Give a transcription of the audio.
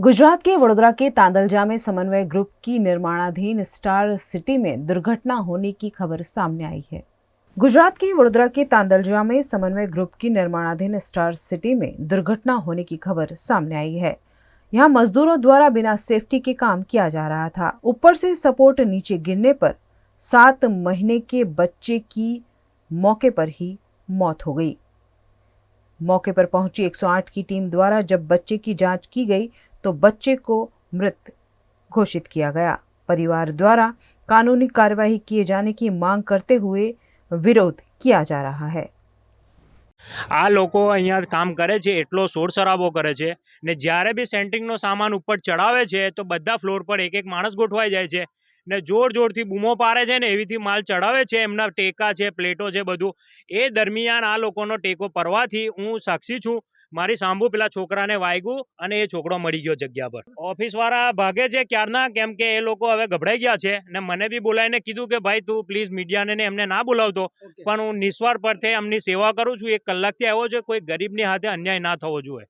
गुजरात के वडोदरा के तांदलजा में समन्वय ग्रुप की निर्माणाधीन स्टार सिटी में दुर्घटना होने की खबर सामने आई है। गुजरात के वडोदरा के तांदलजा में समन्वय ग्रुप की निर्माणाधीन स्टार सिटी में दुर्घटना होने की खबर सामने आई है। यहां मजदूरों द्वारा बिना सेफ्टी के काम किया जा रहा था। ऊपर से सपोर्ट नीचे गिरने पर 7 महीने के बच्चे की मौके पर ही मौत हो गई। मौके पर पहुंची 108 की टीम द्वारा जब बच्चे की जांच की गई तो बच्चे को मृत घोषित किया गया। परिवार द्वारा कानूनी कार्यवाही किए जाने की मांग करते हुए विरोध किया जा रहा है। आ लोको अहींया काम करे छे एटलो शोर शराबो करे छे ने ज्यारे बी सेंट्रिंगनो सामान ऊपर चढ़ावे छे तो बधा फ्लोर पर एक एक माणस गोठवाई जाय छे ने जोर जोरथी बूमो पारे छे ने एवीथी माल चढ़ावे छे। एमना टेका छे, प्लेटो छे, बधुं ए दरमियान आ लोकोनो टेको परवाथी हूँ साक्षी छूं। मारी सांभू पेला छोकराने वाग्યું અને એ છોકરો મરી ગયો જગ્યા પર। ઓફિસ વાળા ભાગે છે ક્યારના, કેમ કે એ લોકો હવે ગભરાઈ ગયા છે ને મને બી બોલાવીને કીધું કે ભાઈ તું પ્લીઝ મીડિયાને ને એમને ના બોલાવતો, પણ હું નિસ્વાર્થ પરથી એમની સેવા કરું છું। 1 કલાકથી આવ્યો છે, કોઈ ગરીબની હાથે અન્યાય ના થવો જોઈએ।